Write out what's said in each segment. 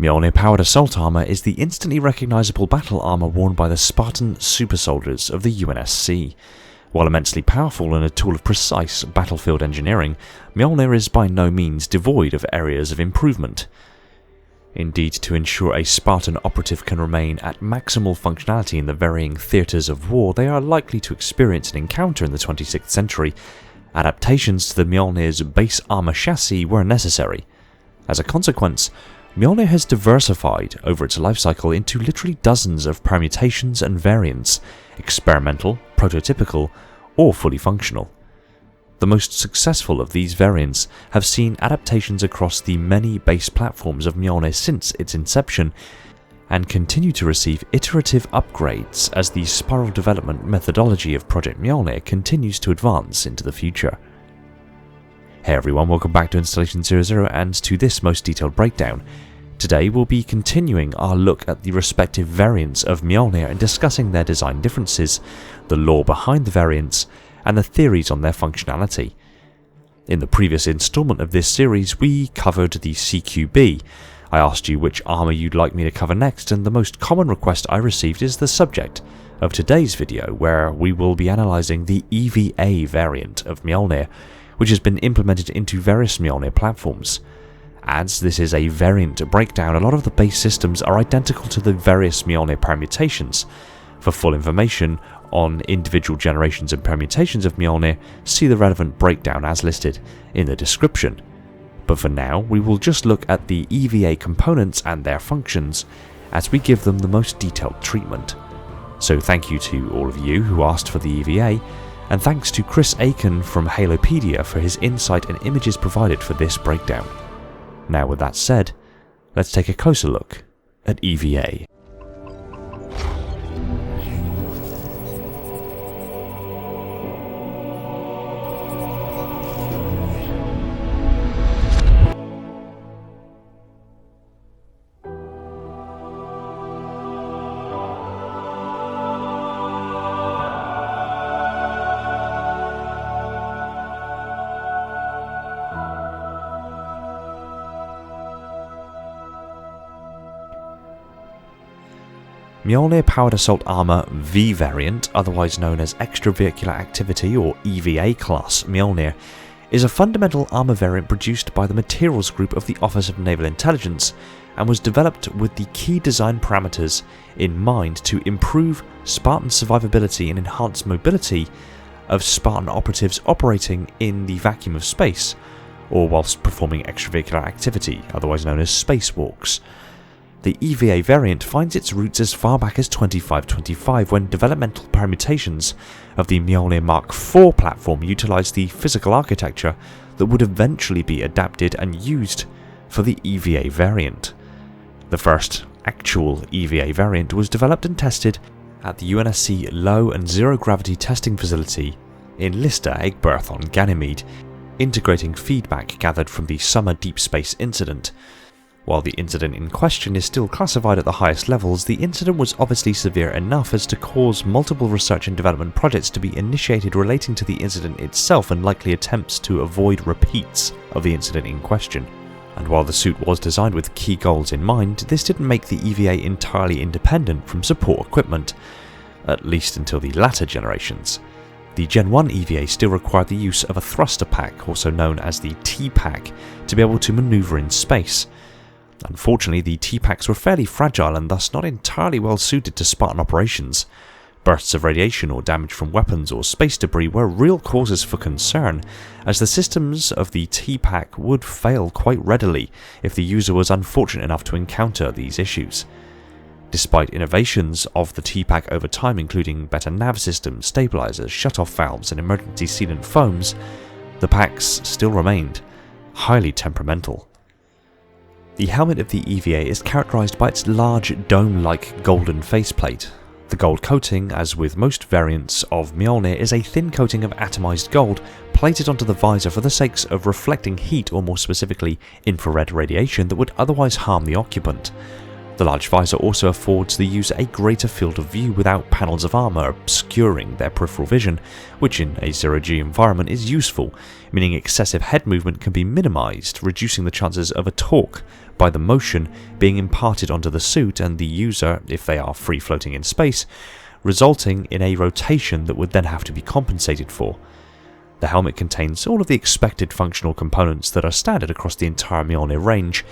MJOLNIR-powered assault armor is the instantly recognizable battle armor worn by the Spartan super soldiers of the UNSC. While immensely powerful and a tool of precise battlefield engineering, MJOLNIR is by no means devoid of areas of improvement. Indeed, to ensure a Spartan operative can remain at maximal functionality in the varying theatres of war they are likely to experience and encounter in the 26th century, adaptations to the MJOLNIR's base armor chassis were necessary. As a consequence, MJOLNIR has diversified over its lifecycle into literally dozens of permutations and variants, experimental, prototypical, or fully functional. The most successful of these variants have seen adaptations across the many base platforms of MJOLNIR since its inception, and continue to receive iterative upgrades as the spiral development methodology of Project MJOLNIR continues to advance into the future. Hey everyone, welcome back to Installation 00 and to this most detailed breakdown. Today we'll be continuing our look at the respective variants of MJOLNIR and discussing their design differences, the lore behind the variants, and the theories on their functionality. In the previous installment of this series we covered the CQB. I asked you which armor you'd like me to cover next, and the most common request I received is the subject of today's video, where we will be analysing the EVA variant of MJOLNIR, which has been implemented into various MJOLNIR platforms. As this is a variant breakdown, a lot of the base systems are identical to the various MJOLNIR permutations. For full information on individual generations and permutations of MJOLNIR, see the relevant breakdown as listed in the description. But for now, we will just look at the EVA components and their functions as we give them the most detailed treatment. So thank you to all of you who asked for the EVA, and thanks to Chris Aiken from Halopedia for his insight and images provided for this breakdown. Now with that said, let's take a closer look at EVA. MJOLNIR Powered Assault Armor V variant, otherwise known as Extravehicular Activity or EVA class MJOLNIR, is a fundamental armor variant produced by the Materials Group of the Office of Naval Intelligence and was developed with the key design parameters in mind to improve Spartan survivability and enhance mobility of Spartan operatives operating in the vacuum of space, or whilst performing extravehicular activity, otherwise known as spacewalks. The EVA variant finds its roots as far back as 2525, when developmental permutations of the MJOLNIR Mark IV platform utilised the physical architecture that would eventually be adapted and used for the EVA variant. The first actual EVA variant was developed and tested at the UNSC Low and Zero Gravity Testing Facility in Lister, Aigburth on Ganymede, integrating feedback gathered from the Summer Deep Space incident. While the incident in question is still classified at the highest levels, the incident was obviously severe enough as to cause multiple research and development projects to be initiated relating to the incident itself and likely attempts to avoid repeats of the incident in question. And while the suit was designed with key goals in mind, this didn't make the EVA entirely independent from support equipment, at least until the latter generations. The Gen 1 EVA still required the use of a thruster pack, also known as the T-Pack, to be able to manoeuvre in space. Unfortunately, the T-Packs were fairly fragile and thus not entirely well suited to Spartan operations. Bursts of radiation or damage from weapons or space debris were real causes for concern, as the systems of the T-Pack would fail quite readily if the user was unfortunate enough to encounter these issues. Despite innovations of the T-Pack over time, including better nav systems, stabilizers, shut-off valves and emergency sealant foams, the packs still remained highly temperamental. The helmet of the EVA is characterised by its large dome-like golden faceplate. The gold coating, as with most variants of MJOLNIR, is a thin coating of atomised gold plated onto the visor for the sake of reflecting heat, or more specifically infrared radiation, that would otherwise harm the occupant. The large visor also affords the user a greater field of view without panels of armour obscuring their peripheral vision, which in a zero-G environment is useful, meaning excessive head movement can be minimised, reducing the chances of a torque by the motion being imparted onto the suit and the user, if they are free floating in space, resulting in a rotation that would then have to be compensated for. The helmet contains all of the expected functional components that are standard across the entire MJOLNIR range,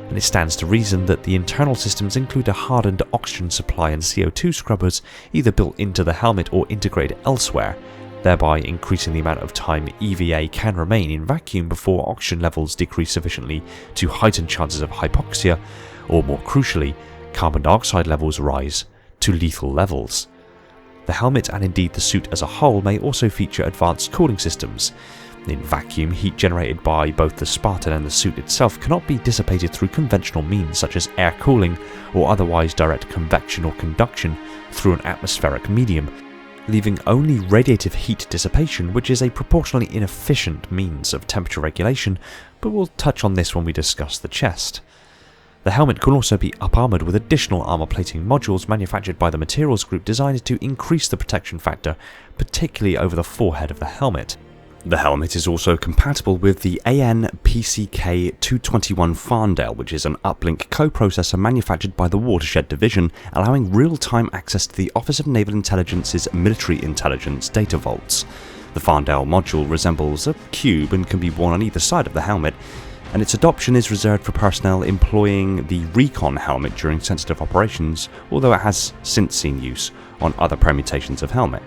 and it stands to reason that the internal systems include a hardened oxygen supply and CO2 scrubbers either built into the helmet or integrated elsewhere, thereby increasing the amount of time EVA can remain in vacuum before oxygen levels decrease sufficiently to heighten chances of hypoxia, or more crucially, carbon dioxide levels rise to lethal levels. The helmet and indeed the suit as a whole may also feature advanced cooling systems. In vacuum, heat generated by both the Spartan and the suit itself cannot be dissipated through conventional means such as air cooling or otherwise direct convection or conduction through an atmospheric medium, leaving only radiative heat dissipation, which is a proportionally inefficient means of temperature regulation, but we'll touch on this when we discuss the chest. The helmet can also be up-armoured with additional armour plating modules manufactured by the materials group designed to increase the protection factor, particularly over the forehead of the helmet. The helmet is also compatible with the AN-PCK-221 Farndale, which is an uplink coprocessor manufactured by the Watershed Division, allowing real-time access to the Office of Naval Intelligence's military intelligence data vaults. The Farndale module resembles a cube and can be worn on either side of the helmet, and its adoption is reserved for personnel employing the Recon helmet during sensitive operations, although it has since seen use on other permutations of helmet.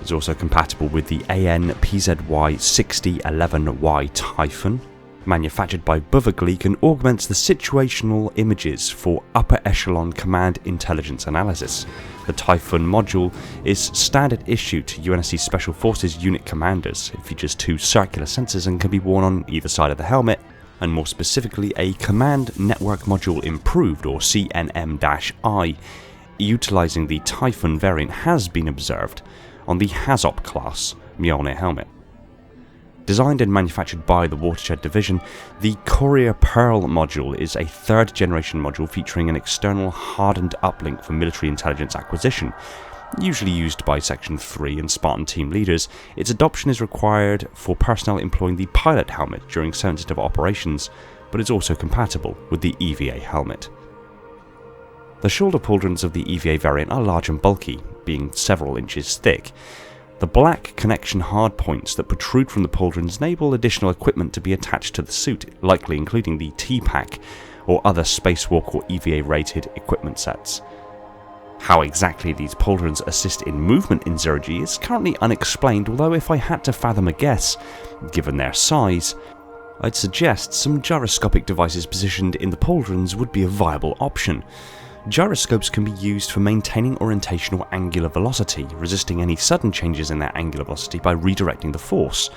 It's also compatible with the AN-PZY-6011Y Typhon, manufactured by Buvagleek, and augments the situational images for upper echelon command intelligence analysis. The Typhon module is standard issue to UNSC Special Forces unit commanders. It features two circular sensors and can be worn on either side of the helmet, and more specifically a Command Network Module Improved, or CNM-I, utilizing the Typhon variant has been observed on the HAZOP class MJOLNIR helmet. Designed and manufactured by the Watershed Division, the Courier Pearl module is a third-generation module featuring an external hardened uplink for military intelligence acquisition. Usually used by Section 3 and Spartan team leaders, its adoption is required for personnel employing the pilot helmet during sensitive operations, but is also compatible with the EVA helmet. The shoulder pauldrons of the EVA variant are large and bulky, being several inches thick. The black connection hardpoints that protrude from the pauldrons enable additional equipment to be attached to the suit, likely including the T-Pack or other spacewalk or EVA rated equipment sets. How exactly these pauldrons assist in movement in zero-G is currently unexplained, although if I had to fathom a guess, given their size, I'd suggest some gyroscopic devices positioned in the pauldrons would be a viable option. Gyroscopes can be used for maintaining orientation or angular velocity, resisting any sudden changes in their angular velocity by redirecting the force.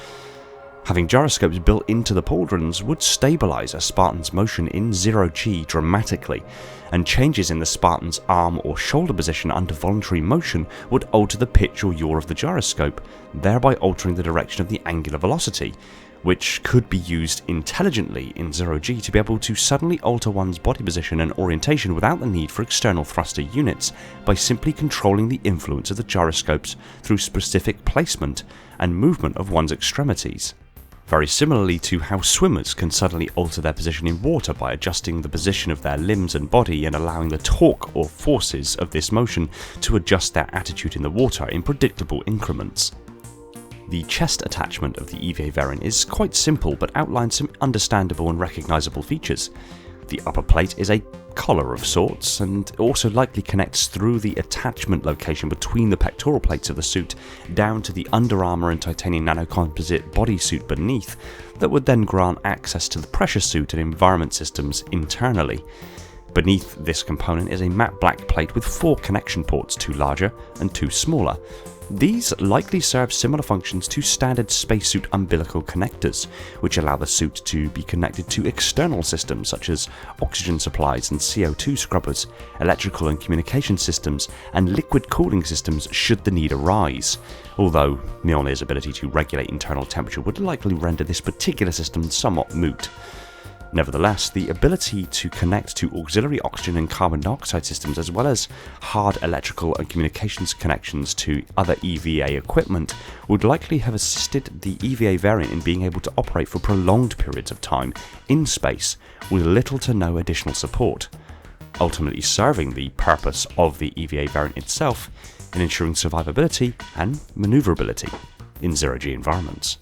Having gyroscopes built into the pauldrons would stabilize a Spartan's motion in zero-G dramatically, and changes in the Spartan's arm or shoulder position under voluntary motion would alter the pitch or yaw of the gyroscope, thereby altering the direction of the angular velocity, which could be used intelligently in zero-G to be able to suddenly alter one's body position and orientation without the need for external thruster units by simply controlling the influence of the gyroscopes through specific placement and movement of one's extremities. Very similarly to how swimmers can suddenly alter their position in water by adjusting the position of their limbs and body and allowing the torque or forces of this motion to adjust their attitude in the water in predictable increments. The chest attachment of the EVA variant is quite simple but outlines some understandable and recognisable features. The upper plate is a collar of sorts and also likely connects through the attachment location between the pectoral plates of the suit down to the under armour and titanium nanocomposite bodysuit beneath that would then grant access to the pressure suit and environment systems internally. Beneath this component is a matte black plate with 4 connection ports, 2 larger and 2 smaller. These likely serve similar functions to standard spacesuit umbilical connectors, which allow the suit to be connected to external systems such as oxygen supplies and CO2 scrubbers, electrical and communication systems, and liquid cooling systems should the need arise, although MJOLNIR's ability to regulate internal temperature would likely render this particular system somewhat moot. Nevertheless, the ability to connect to auxiliary oxygen and carbon dioxide systems, as well as hard electrical and communications connections to other EVA equipment, would likely have assisted the EVA variant in being able to operate for prolonged periods of time in space with little to no additional support, ultimately serving the purpose of the EVA variant itself in ensuring survivability and maneuverability in zero-G environments.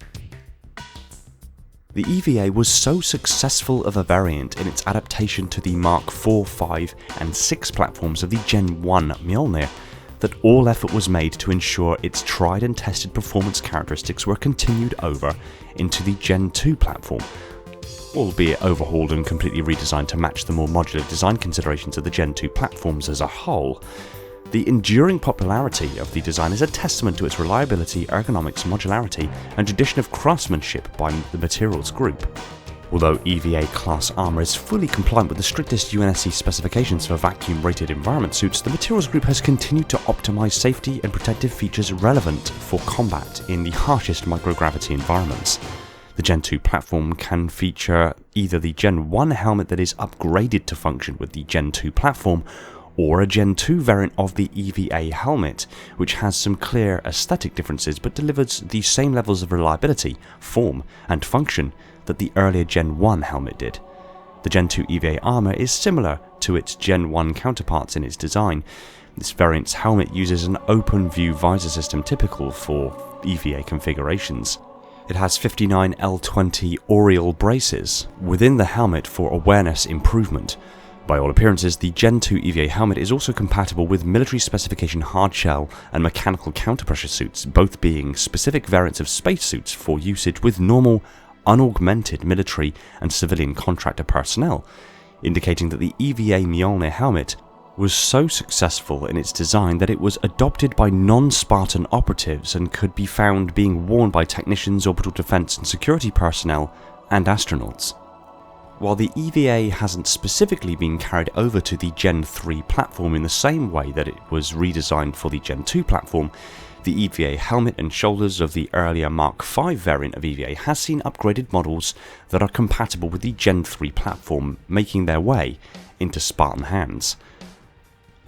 The EVA was so successful of a variant in its adaptation to the Mark 4, 5 and 6 platforms of the Gen 1 MJOLNIR that all effort was made to ensure its tried and tested performance characteristics were continued over into the Gen 2 platform, albeit overhauled and completely redesigned to match the more modular design considerations of the Gen 2 platforms as a whole. The enduring popularity of the design is a testament to its reliability, ergonomics, modularity, and tradition of craftsmanship by the materials group. Although EVA class armor is fully compliant with the strictest UNSC specifications for vacuum-rated environment suits, the materials group has continued to optimize safety and protective features relevant for combat in the harshest microgravity environments. The Gen 2 platform can feature either the Gen 1 helmet that is upgraded to function with the Gen 2 platform, or a Gen 2 variant of the EVA helmet, which has some clear aesthetic differences but delivers the same levels of reliability, form, and function that the earlier Gen 1 helmet did. The Gen 2 EVA armor is similar to its Gen 1 counterparts in its design. This variant's helmet uses an open view visor system typical for EVA configurations. It has 59 L20 Oriel braces within the helmet for awareness improvement. By all appearances, the Gen 2 EVA helmet is also compatible with military specification hardshell and mechanical counterpressure suits, both being specific variants of spacesuits for usage with normal, unaugmented military and civilian contractor personnel, indicating that the EVA MJOLNIR helmet was so successful in its design that it was adopted by non-Spartan operatives and could be found being worn by technicians, orbital defense and security personnel, and astronauts. While the EVA hasn't specifically been carried over to the Gen 3 platform in the same way that it was redesigned for the Gen 2 platform, the EVA helmet and shoulders of the earlier Mark 5 variant of EVA has seen upgraded models that are compatible with the Gen 3 platform, making their way into Spartan hands.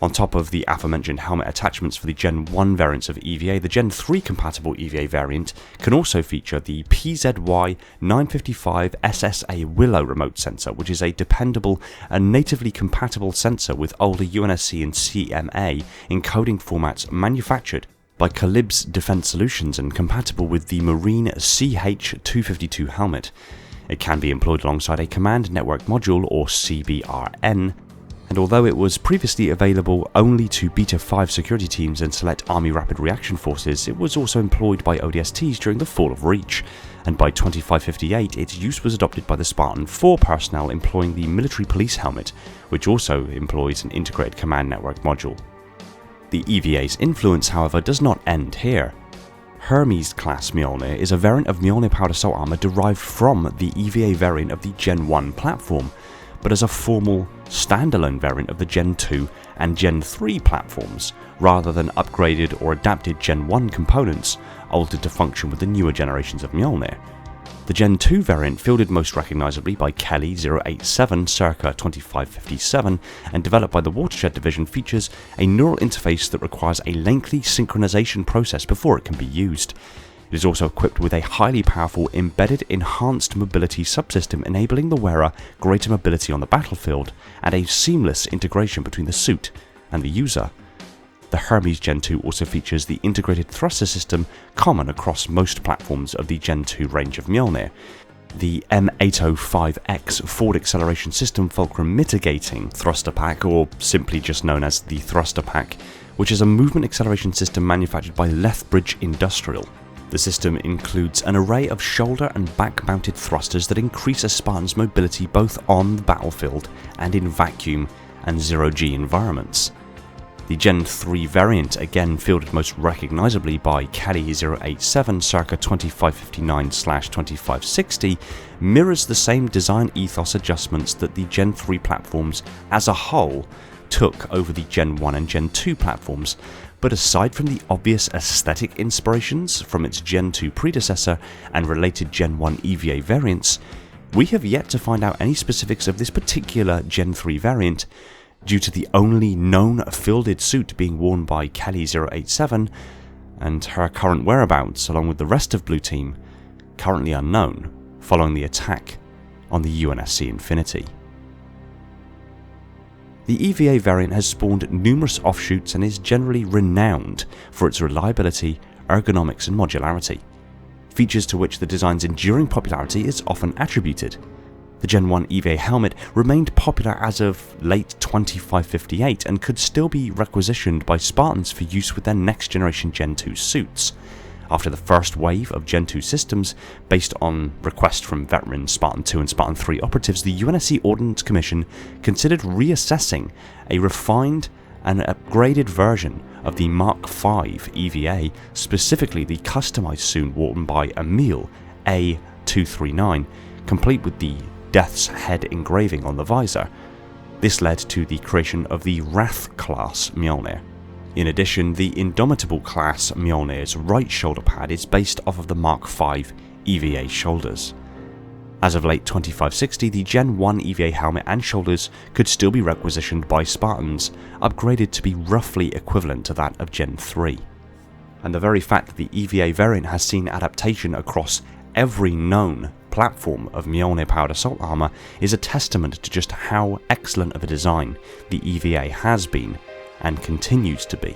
On top of the aforementioned helmet attachments for the Gen 1 variants of EVA, the Gen 3 compatible EVA variant can also feature the PZY 955 SSA Willow remote sensor, which is a dependable and natively compatible sensor with older UNSC and CMA encoding formats manufactured by Calib's Defense Solutions and compatible with the Marine CH-252 helmet. It can be employed alongside a Command Network Module or CBRN, and although it was previously available only to Beta 5 security teams and select Army Rapid Reaction Forces, it was also employed by ODSTs during the fall of Reach, and by 2558 its use was adopted by the Spartan 4 personnel employing the Military Police Helmet, which also employs an integrated Command Network module. The EVA's influence, however, does not end here. Hermes class MJOLNIR is a variant of MJOLNIR powered assault armor derived from the EVA variant of the Gen 1 platform, but as a formal, standalone variant of the Gen 2 and Gen 3 platforms, rather than upgraded or adapted Gen 1 components altered to function with the newer generations of MJOLNIR. The Gen 2 variant, fielded most recognisably by Kelly 087 circa 2557 and developed by the Watershed Division, features a neural interface that requires a lengthy synchronization process before it can be used. It is also equipped with a highly powerful embedded enhanced mobility subsystem, enabling the wearer greater mobility on the battlefield and a seamless integration between the suit and the user. The Hermes Gen 2 also features the integrated thruster system common across most platforms of the Gen 2 range of MJOLNIR. The M805X forward acceleration system fulcrum mitigating thruster pack, or simply just known as the thruster pack, which is a movement acceleration system manufactured by Lethbridge Industrial. The system includes an array of shoulder and back-mounted thrusters that increase a Spartan's mobility both on the battlefield and in vacuum and zero-G environments. The Gen 3 variant, again fielded most recognisably by Kelly 087 circa 2559/2560, mirrors the same design ethos adjustments that the Gen 3 platforms as a whole took over the Gen 1 and Gen 2 platforms, but aside from the obvious aesthetic inspirations from its Gen 2 predecessor and related Gen 1 EVA variants, We have yet to find out any specifics of this particular Gen 3 variant, due to the only known fielded suit being worn by Kelly 087, and her current whereabouts, along with the rest of Blue Team, currently unknown, following the attack on the UNSC Infinity. The EVA variant has spawned numerous offshoots and is generally renowned for its reliability, ergonomics and modularity, features to which the design's enduring popularity is often attributed. The Gen 1 EVA helmet remained popular as of late 2558 and could still be requisitioned by Spartans for use with their next generation Gen 2 suits. After the first wave of Gen 2 systems, based on request from veteran Spartan 2 and Spartan 3 operatives, the UNSC Ordnance Commission considered reassessing a refined and upgraded version of the Mark V EVA, specifically the customized suit worn by Emil A239, complete with the Death's Head engraving on the visor. This led to the creation of the Wrath class MJOLNIR. In addition, the Indomitable class MJOLNIR's right shoulder pad is based off of the Mark V EVA shoulders. As of late 2560, the Gen 1 EVA helmet and shoulders could still be requisitioned by Spartans, upgraded to be roughly equivalent to that of Gen 3. And the very fact that the EVA variant has seen adaptation across every known platform of MJOLNIR powered assault armour is a testament to just how excellent of a design the EVA has been and continues to be.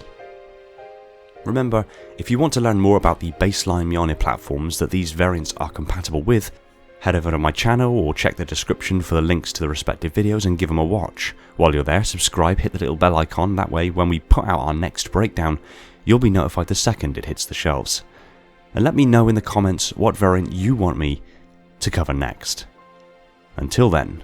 Remember, if you want to learn more about the baseline MJOLNIR platforms that these variants are compatible with, head over to my channel or check the description for the links to the respective videos and give them a watch. While you're there, subscribe, hit the little bell icon, that way when we put out our next breakdown, you'll be notified the second it hits the shelves. And let me know in the comments what variant you want me to cover next. Until then.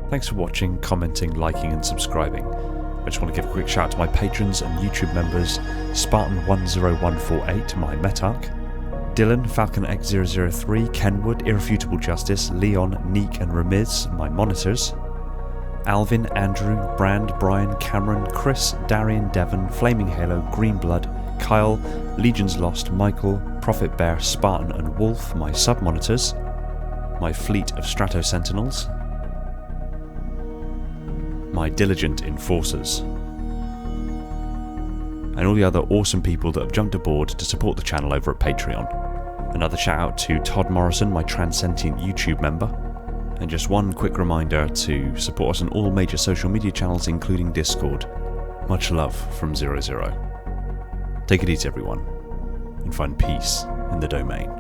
Thanks for watching, commenting, liking and subscribing. I just want to give a quick shout out to my patrons and YouTube members: Spartan10148, my Metarch, Dylan, Falcon X003, Kenwood, Irrefutable Justice, Leon, Neek and Ramiz, my monitors, Alvin, Andrew, Brand, Brian, Cameron, Chris, Darian, Devon, Flaming Halo, Greenblood, Kyle, Legions Lost, Michael, Prophet Bear, Spartan and Wolf, my sub-monitors, my fleet of Strato Sentinels, my diligent enforcers, and all the other awesome people that have jumped aboard to support the channel over at Patreon. Another shout out to Todd Morrison, my Transcendent YouTube member, and just one quick reminder to support us on all major social media channels including Discord. Much love from 00. Take it easy everyone, and find peace in the domain.